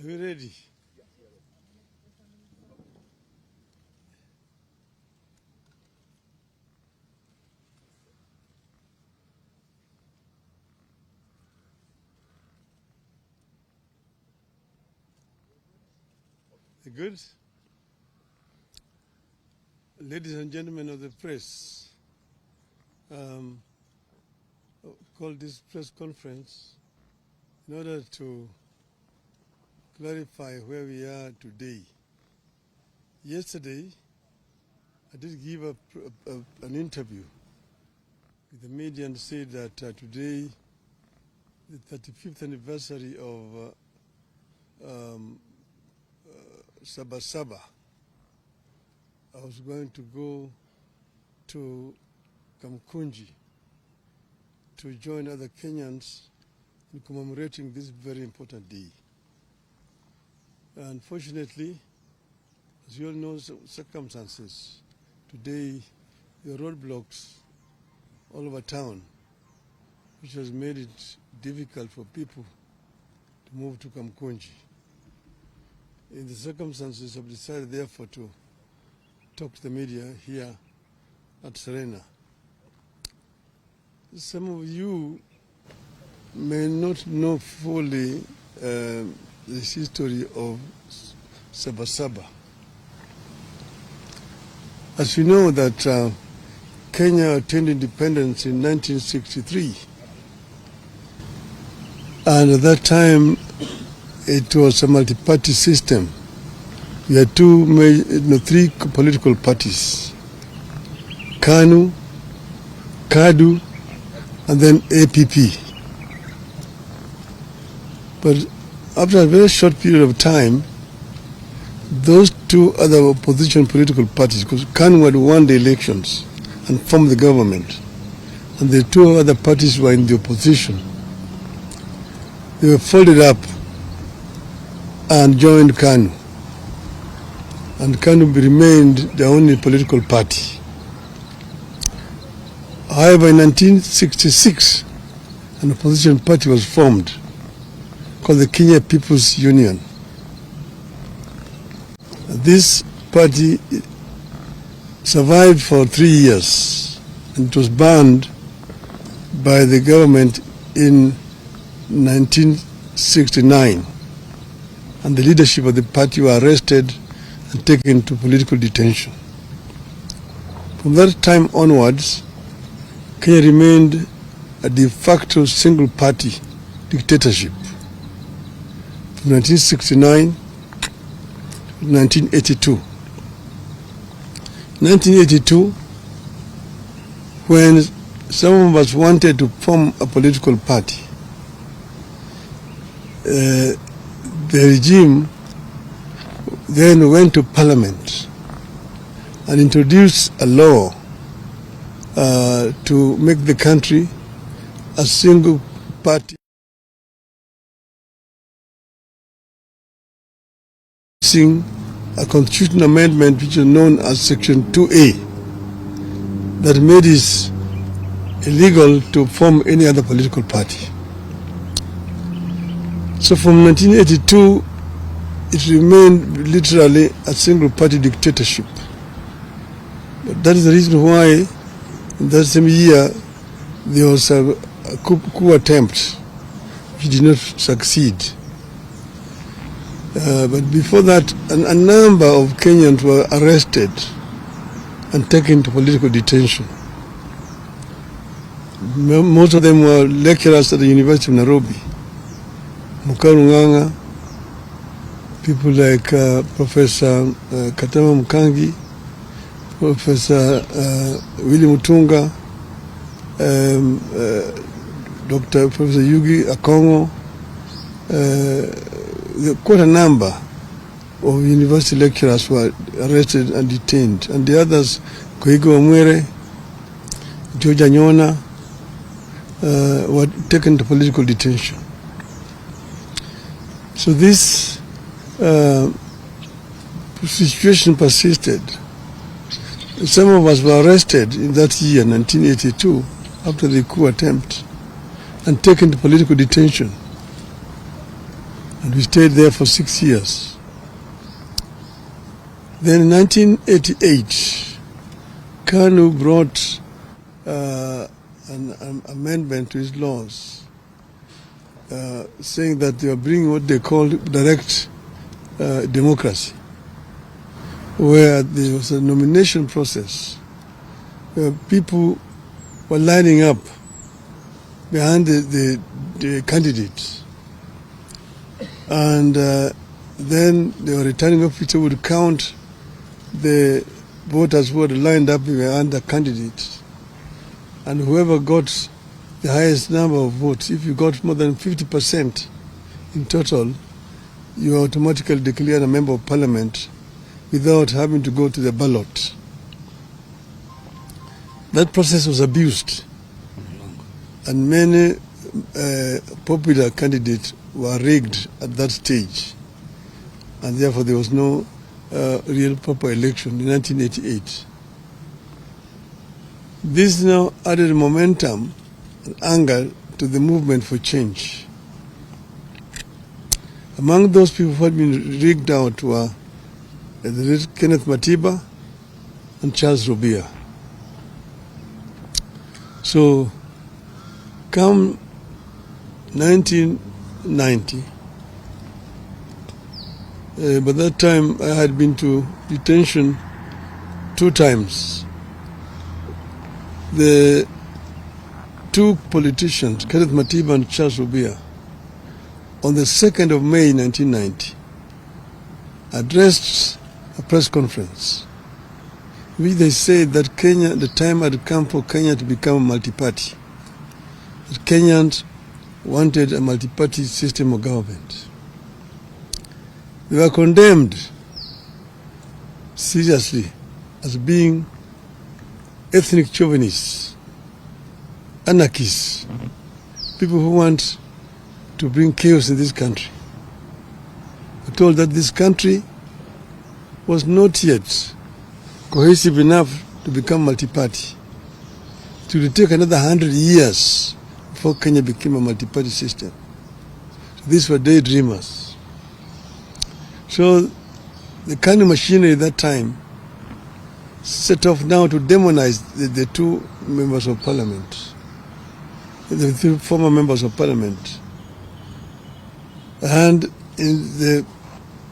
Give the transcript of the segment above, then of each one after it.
Are you ready? Good? Ladies and gentlemen of the press, called this press conference in order to clarify where we are today. Yesterday, I did give an interview with the media and said that today, the 35th anniversary of Sabasaba, I was going to go to Kamukunji to join other Kenyans in commemorating this very important day. Unfortunately, as you all know, circumstances, today there are roadblocks all over town, which has made it difficult for people to move to Kamukunji. In the circumstances, I've decided therefore to talk to the media here at Serena. Some of you may not know fully the history of Sabasaba. As you know that Kenya attained independence in 1963, and at that time it was a multi-party system. We had three political parties: KANU, KADU, and then APP. But after a very short period of time, those two other opposition political parties, because KANU had won the elections and formed the government, and the two other parties were in the opposition, they were folded up and joined KANU. And KANU remained the only political party. However, in 1966, an opposition party was formed called the Kenya People's Union. This party survived for 3 years, and it was banned by the government in 1969. And the leadership of the party were arrested and taken to political detention. From that time onwards, Kenya remained a de facto single-party dictatorship from 1969 to 1982. 1982, when some of us wanted to form a political party, the regime then went to Parliament and introduced a law to make the country a single party, a constitutional amendment which is known as Section 2A, that made it illegal to form any other political party. So from 1982, it remained literally a single-party dictatorship. But that is the reason why in that same year there was a coup attempt which did not succeed. But before that, a number of Kenyans were arrested and taken to political detention. Most of them were lecturers at the University of Nairobi. Mukarunganga, people like Professor Katama Mukangi, Professor Willy Mutunga, Dr. Professor Yugi Akongo, quite a number of university lecturers were arrested and detained, and the others, Koigo Amwere, George Anyona, were taken to political detention. So this situation persisted. Some of us were arrested in that year, 1982, after the coup attempt, and taken to political detention. And we stayed there for 6 years. Then in 1988, Kanu brought an amendment to his laws, saying that they were bringing what they called direct democracy, where there was a nomination process, where people were lining up behind the candidates. And then the returning officer would count the voters who had lined up behind the candidates. And whoever got the highest number of votes, if you got more than 50% in total, you are automatically declared a member of parliament without having to go to the ballot. That process was abused, and many popular candidates were rigged at that stage, and therefore there was no real proper election in 1988. This now added momentum and anger to the movement for change. Among those people who had been rigged out were the Kenneth Matiba and Charles Rubia. So, come 1990, by that time I had been to detention 2 times. The 2 politicians, Kenneth Matiba and Charles Rubia, on the 2nd of May 1990, addressed a press conference in which they said that Kenya, the time had come for Kenya to become a multi-party. That Kenyans wanted a multi-party system of government. They were condemned seriously as being ethnic chauvinists, anarchists, people who want to bring chaos in this country. We're told that this country was not yet cohesive enough to become multi-party. It would take another 100 years before Kenya became a multi-party system. So these were daydreamers. So the kind of machinery at that time set off now to demonize the 2 members of parliament, the 3 former members of parliament. And in the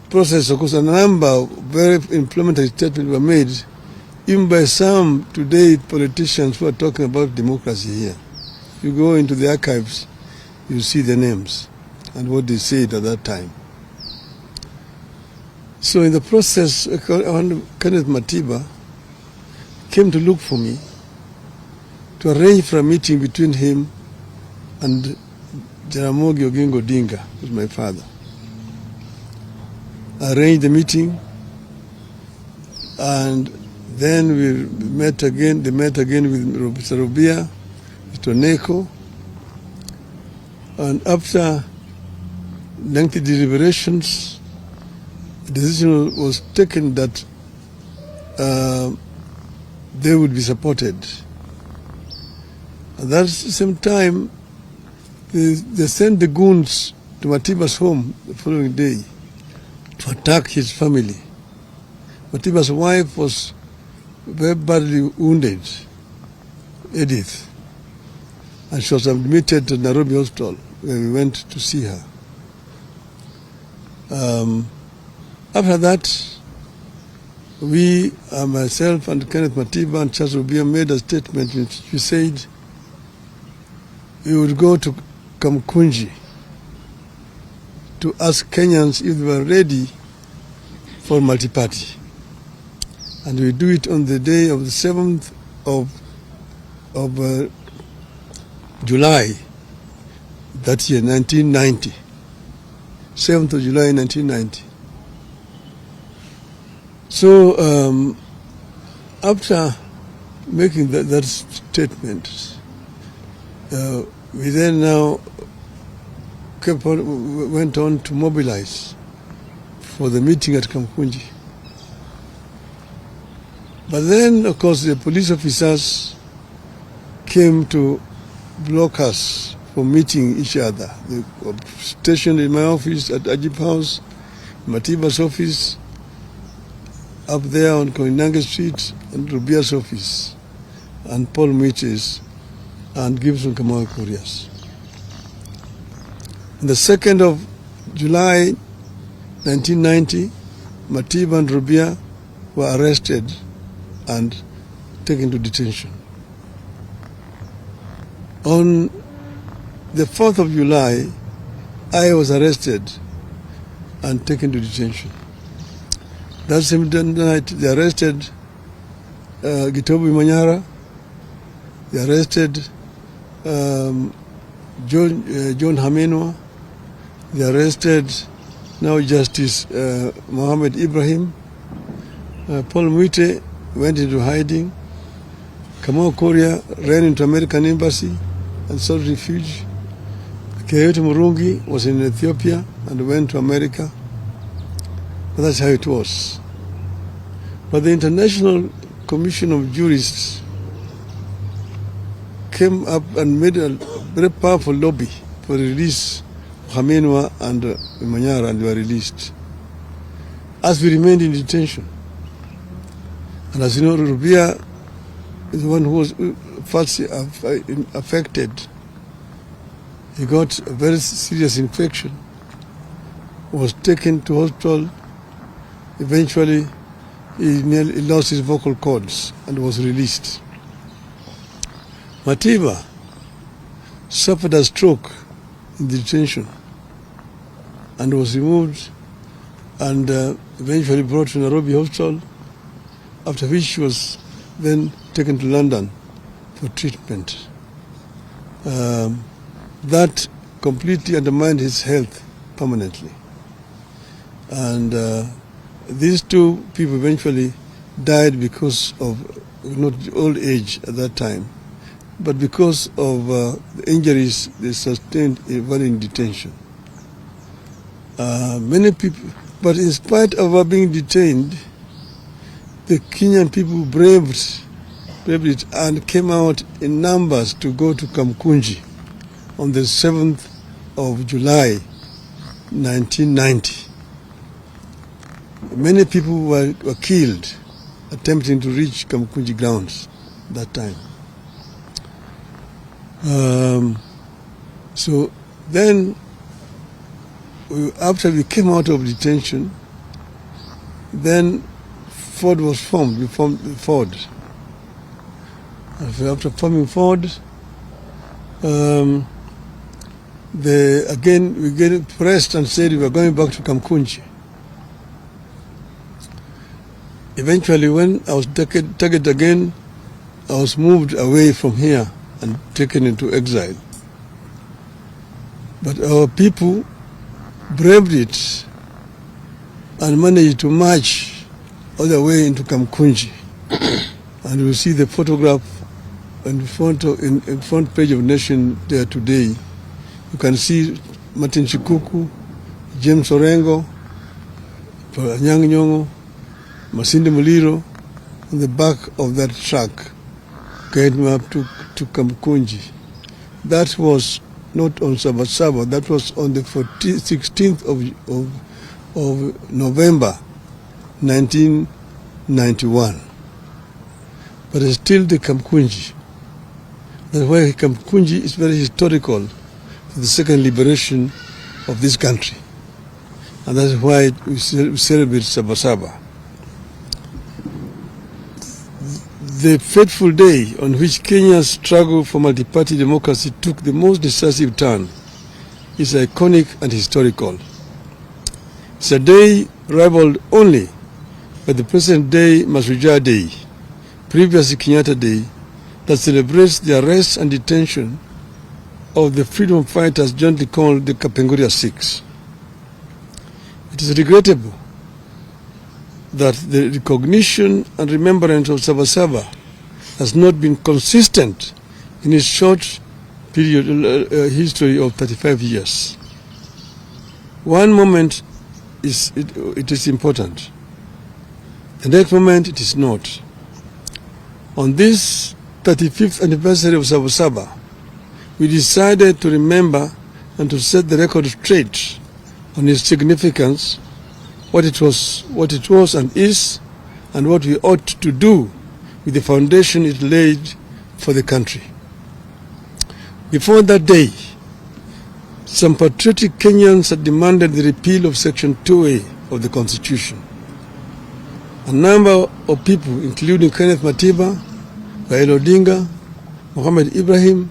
process, of course, a number of very inflammatory statements were made, even by some today politicians who are talking about democracy here. You go into the archives, you see the names and what they said at that time. So in the process, Kenneth Matiba came to look for me to arrange for a meeting between him and Jaramogi Oginga Odinga, who's my father. I arranged the meeting, and then we met again. They met again with Mr. Rubia, Mr. Neko, and after lengthy deliberations, the decision was taken that they would be supported. At that same time, they sent the goons to Matiba's home the following day to attack his family. Matiba's wife was very badly wounded, Edith, and she was admitted to Nairobi Hospital, where we went to see her. After that, we, myself and Kenneth Matiba and Charles Rubia, made a statement in which we said we would go to Kamukunji to ask Kenyans if they were ready for multi-party. And we do it on the day of the 7th of July that year, 1990. 7th of July, 1990. So after making that statement, we then now went on to mobilize for the meeting at Kamukunji. But then, of course, the police officers came to block us for meeting each other. They were stationed in my office at Ajib House, Matiba's office, up there on Koinange Street, and Rubia's office, and Paul Mitch's, and Gibson Kamukunji's. On the 2nd of July 1990, Matiba and Rubia were arrested and taken to detention. On the 4th of July, I was arrested and taken to detention. That same night, they arrested Gitobu Manyara, they arrested John Hamenwa, they arrested now Justice Mohammed Ibrahim. Paul Mwite went into hiding. Kamukunji ran into American embassy and sought refuge. Kayoti Murungi was in Ethiopia and went to America. But that's how it was. But the International Commission of Jurists came up and made a very powerful lobby for the release of Hamenwa and Manyara, and they were released. As we remained in detention. And as you know, Rubia is the one who was first affected. He got a very serious infection, was taken to hospital. Eventually, he lost his vocal cords and was released. Matiba suffered a stroke in detention and was removed and eventually brought to Nairobi Hospital, after which she was then taken to London for treatment. That completely undermined his health permanently. And these two people eventually died because of not old age at that time, but because of the injuries they sustained while in detention. Many people, but in spite of our being detained, the Kenyan people braved it and came out in numbers to go to Kamukunji on the 7th of July 1990. Many people were killed attempting to reach Kamukunji grounds that time. So then, after we came out of detention, then Ford was formed. We formed Ford. After forming Ford, again we get pressed and said we were going back to Kamukunji. Eventually, when I was targeted again, I was moved away from here and taken into exile. But our people braved it and managed to march all the way into Kamukunji. And you see the photograph in front page of Nation there today. You can see Martin Chikuku, James Orengo, Anyang Nyong'o, Masinde Muliro on the back of that truck getting up to Kamukunji. That was not on Sabasaba, that was on the 16th of November 1991. But it's still the Kamukunji. That's why Kamukunji is very historical for the second liberation of this country. And that's why we celebrate Sabasaba. The fateful day on which Kenya's struggle for multi-party democracy took the most decisive turn is iconic and historical. It's a day rivaled only by the present day Masuja Day, previously Kenyatta Day, that celebrates the arrest and detention of the freedom fighters jointly called the Kapenguria Six. It is regrettable that the recognition and remembrance of Sabasaba has not been consistent in its short period history of 35 years. One moment it is important. The next moment it is not. On this 35th anniversary of Sabasaba, we decided to remember and to set the record straight on its significance, what it was and is, and what we ought to do with the foundation it laid for the country. Before that day, some patriotic Kenyans had demanded the repeal of Section 2A of the Constitution. A number of people, including Kenneth Matiba, Raila Odinga, Mohamed Ibrahim,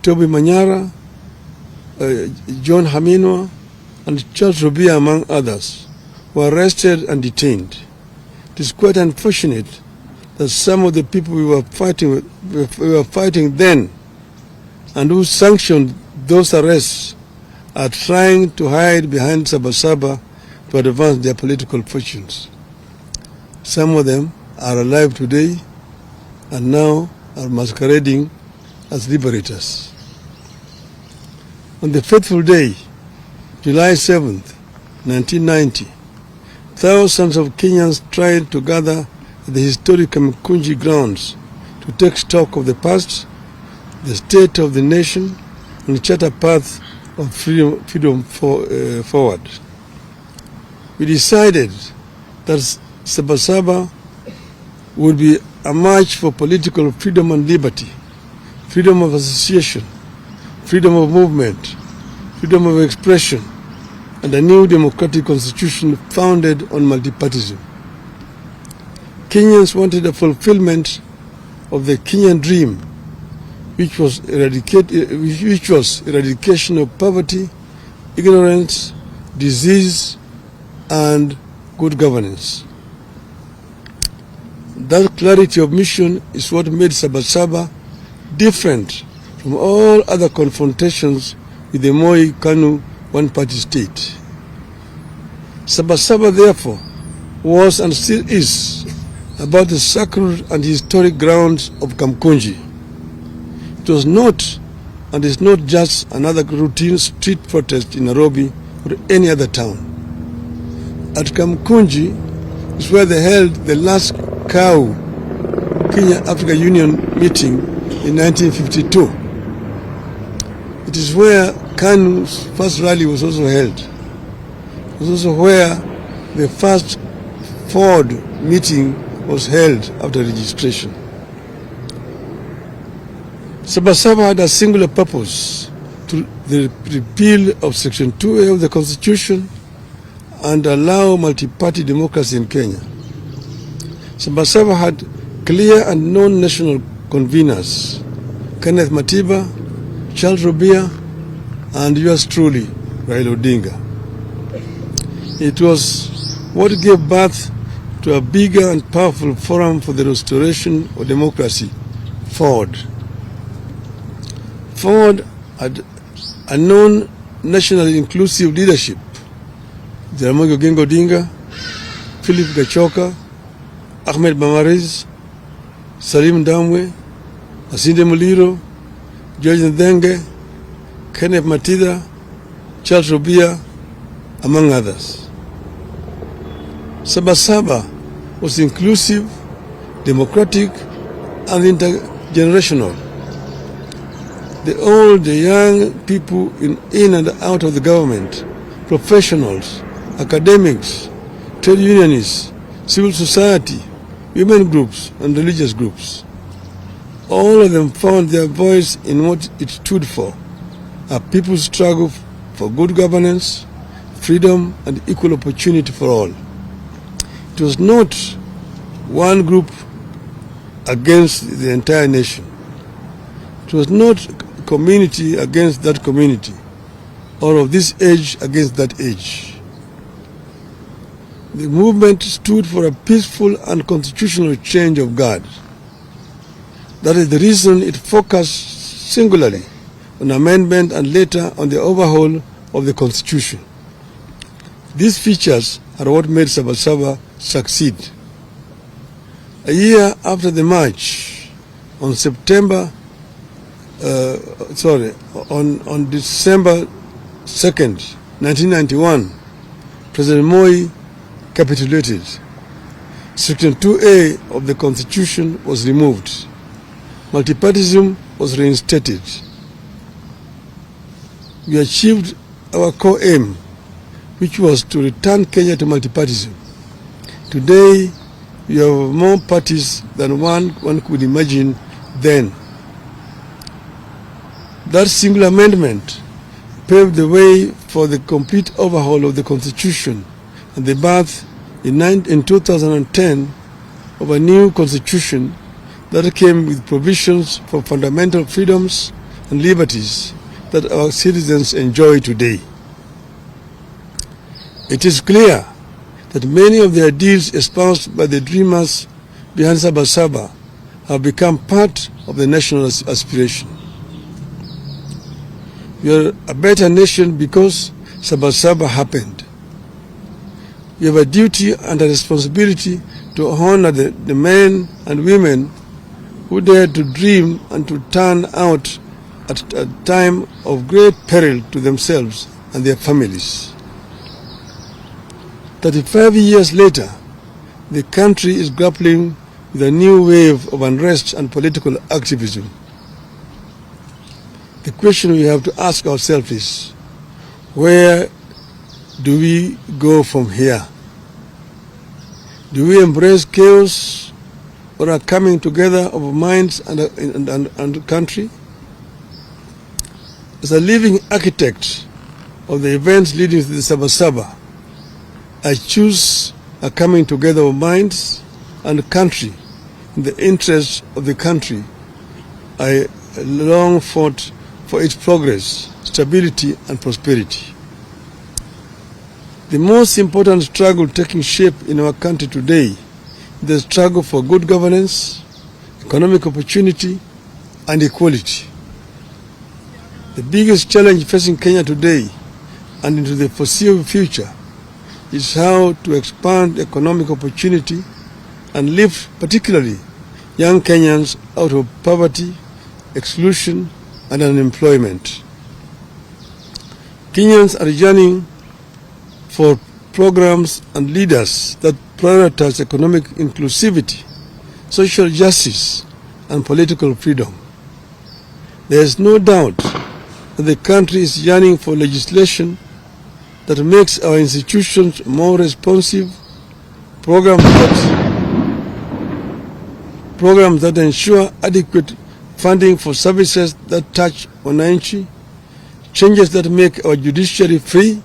Toby Manyara, John Haminwa, and Charles Rubia, among others, were arrested and detained. It is quite unfortunate that some of the people we were fighting then and who sanctioned those arrests are trying to hide behind Sabasaba to advance their political fortunes. Some of them are alive today and now are masquerading as liberators. On the fateful day, July 7th, 1990, thousands of Kenyans tried to gather at the historic Kamukunji grounds to take stock of the past, the state of the nation, and chart a path of freedom forward. We decided that Sabasaba would be a march for political freedom and liberty, freedom of association, freedom of movement, freedom of expression, and a new democratic constitution founded on multipartyism. Kenyans wanted a fulfillment of the Kenyan dream, which was eradication of poverty, ignorance, disease, and good governance. That clarity of mission is what made Sabasaba different from all other confrontations with the Moi Kanu one-party state. Sabasaba, therefore, was and still is about the sacred and historic grounds of Kamukunji. It was not and is not just another routine street protest in Nairobi or any other town. At Kamukunji is where they held the last cow Kenya-Africa Union meeting in 1952. It is where Kanu's first rally was also held. It was also where the first Ford meeting was held after registration. Sabasaba had a singular purpose: to the repeal of Section 2A of the Constitution and allow multi-party democracy in Kenya. Sabasaba had clear and known national conveners: Kenneth Matiba, Charles Rubia, and yours truly, Raila Odinga. It was what gave birth to a bigger and powerful forum for the restoration of democracy, Ford. Ford had a known nationally inclusive leadership: Jaramogi Oginga Odinga, Philip Gachoka, Ahmed Bamariz, Salim Damwe, Asinde Muliro, George Ndenge, Kenneth Matida, Charles Rubia, among others. Sabasaba was inclusive, democratic, and intergenerational. The old, the young, people in and out of the government, professionals, academics, trade unionists, civil society, women groups, and religious groups. All of them found their voice in what it stood for: a people's struggle for good governance, freedom, and equal opportunity for all. It was not one group against the entire nation. It was not community against that community, or of this age against that age. The movement stood for a peaceful and constitutional change of guard. That is the reason it focused singularly on amendment and later on the overhaul of the Constitution. These features are what made Sabasaba succeed. A year after the march, on December 2nd, 1991, President Moi capitulated. Section 2A of the Constitution was removed. Multipartyism was reinstated. we achieved our core aim, which was to return Kenya to multipartyism. Today, we have more parties than one could imagine then. That single amendment paved the way for the complete overhaul of the Constitution and the birth in 2010 of a new Constitution that came with provisions for fundamental freedoms and liberties that our citizens enjoy today. It is clear that many of the ideals espoused by the dreamers behind Sabasaba have become part of the national aspiration. We are a better nation because Sabasaba happened. We have a duty and a responsibility to honor the men and women who dared to dream and to turn out at a time of great peril to themselves and their families. 35 years later, the country is grappling with a new wave of unrest and political activism. The question we have to ask ourselves is, where do we go from here? Do we embrace chaos or a coming together of minds and country? As a living architect of the events leading to the Sabasaba, I choose a coming together of minds and country in the interest of the country. I long fought for its progress, stability, and prosperity. The most important struggle taking shape in our country today is the struggle for good governance, economic opportunity, and equality. The biggest challenge facing Kenya today and into the foreseeable future is how to expand economic opportunity and lift particularly young Kenyans out of poverty, exclusion, and unemployment. Kenyans are yearning for programs and leaders that prioritize economic inclusivity, social justice, and political freedom. There is no doubt that the country is yearning for legislation that makes our institutions more responsive, programs that ensure adequate funding for services that touch wananchi, changes that make our judiciary free,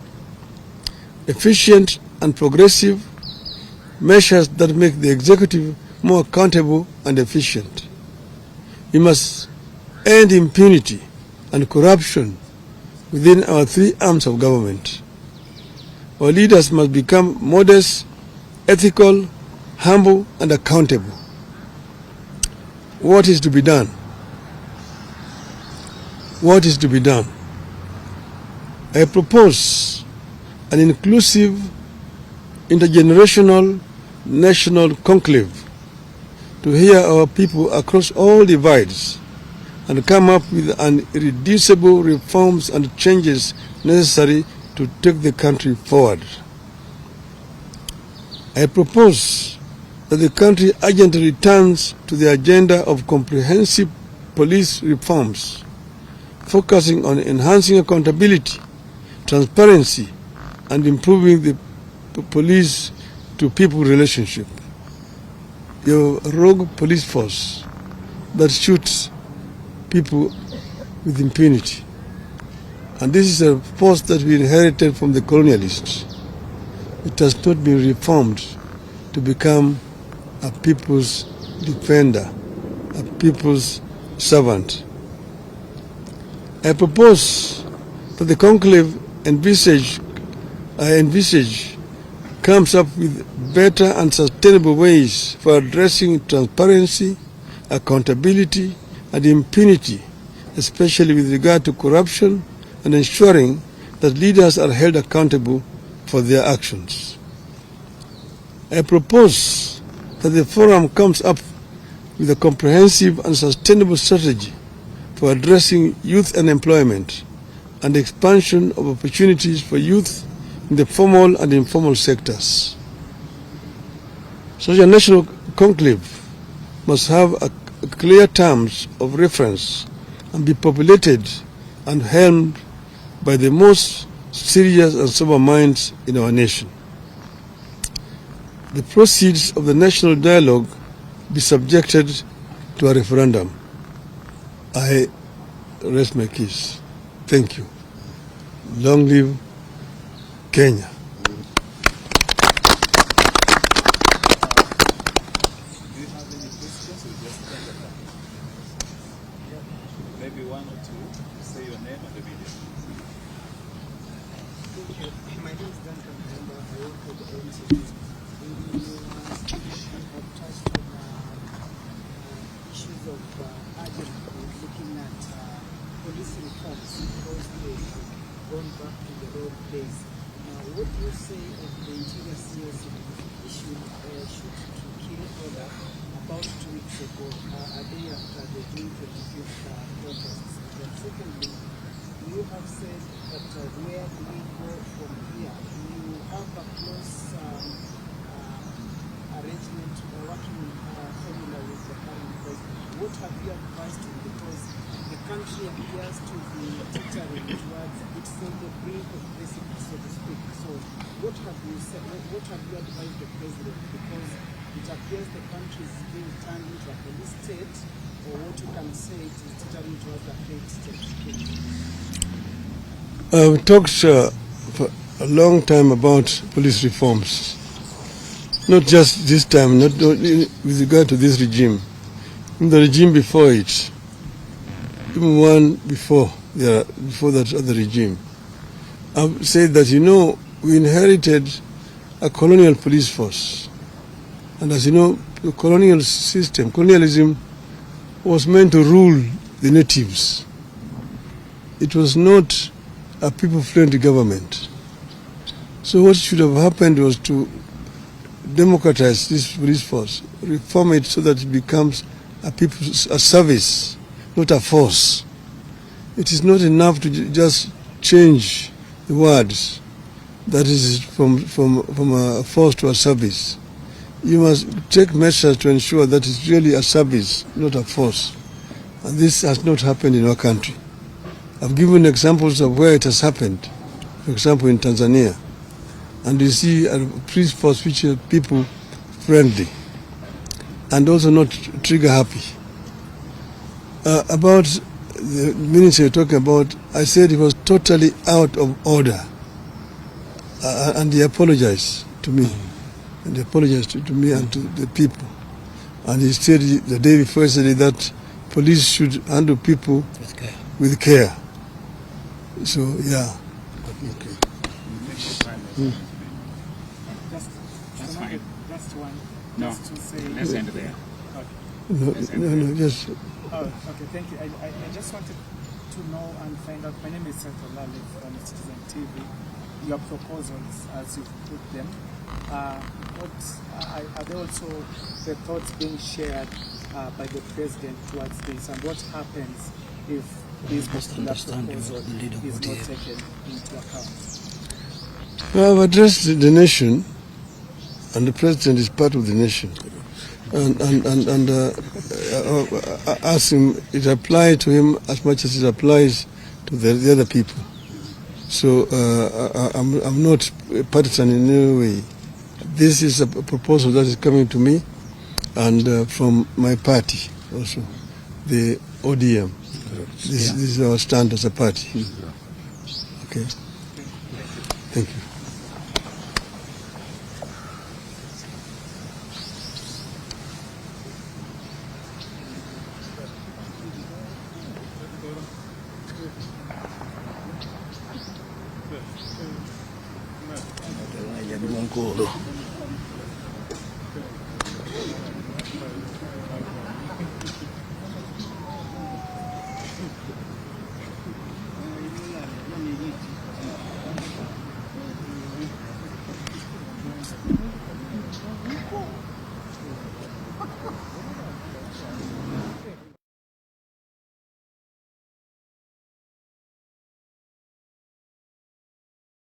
efficient and progressive, measures that make the executive more accountable and efficient. We must end impunity and corruption within our three arms of government. Our leaders must become modest, ethical, humble, and accountable. What is to be done? What is to be done? I propose an inclusive, intergenerational, national conclave to hear our people across all divides and come up with irreducible reforms and changes necessary to take the country forward. I propose that the country urgently returns to the agenda of comprehensive police reforms, focusing on enhancing accountability, transparency, and improving the police-to-people relationship. Your rogue police force that shoots people with impunity. And this is a force that we inherited from the colonialists. It has not been reformed to become a people's defender, a people's servant. I propose that the conclave I envisage comes up with better and sustainable ways for addressing transparency, accountability, and impunity, especially with regard to corruption, and ensuring that leaders are held accountable for their actions. I propose that the forum comes up with a comprehensive and sustainable strategy for addressing youth unemployment and expansion of opportunities for youth in the formal and informal sectors. Such a national conclave must have clear terms of reference and be populated and helmed by the most serious and sober minds in our nation. The proceeds of the national dialogue be subjected to a referendum. I rest my case. Thank you. Long live Kenya. Maybe one or two. Say your name and the video. My name is Duncan Member. I work for the NCD. You have touched on issues of urgent looking at police reforms because they've gone back to the old days. What do you say of the interior CS issue shoot to kill order about 2 weeks ago, a day after the June 25th protests? Then secondly, you have said that where do we go from here? You have a close arrangement or working formula with the current president. What have you advised him? Because the country appears to be teetering towards it's on the brink of precipice, so to speak. So what have you said? What have you advised the president? Because it appears the country is being turned into a police state, or what you can say it is teetering towards a failed state. I've talked for a long time about police reforms. Not just this time, not with regard to this regime. In the regime before it, even one before that other regime. I've said that, we inherited a colonial police force. And as you know, the colonial system, colonialism, was meant to rule the natives. It was not a people-friendly government. So what should have happened was to democratize this police force, reform it so that it becomes a service, not a force. It is not enough to just change the words. That is from a force to a service. You must take measures to ensure that it's really a service, not a force. And this has not happened in our country. I've given examples of where it has happened. For example, in Tanzania. And you see a police force which is people friendly and also not trigger happy. About the minister you're talking about, I said it was totally out of order. And he apologized to me. And he apologized to me and to the people. And he said the day before yesterday that police should handle people with care. So, yeah. Okay. That's fine. Just one. No. Just to say. Let's end there. Okay. No, just. Oh, okay. Thank you. I just wanted to know and find out. My name is Seto Lale from Citizen TV. Your proposals, as you put them, are there also the thoughts being shared by the president towards this, and what happens if this particular proposal is not taken into account? Well, I've addressed the nation, and the president is part of the nation, and ask him, it applies to him as much as it applies to the other people. So I'm not partisan in any way. This is a proposal that is coming to me, and from my party also, the ODM. This is our stand as a party. Okay. Thank you. Jadi mangkuk tu.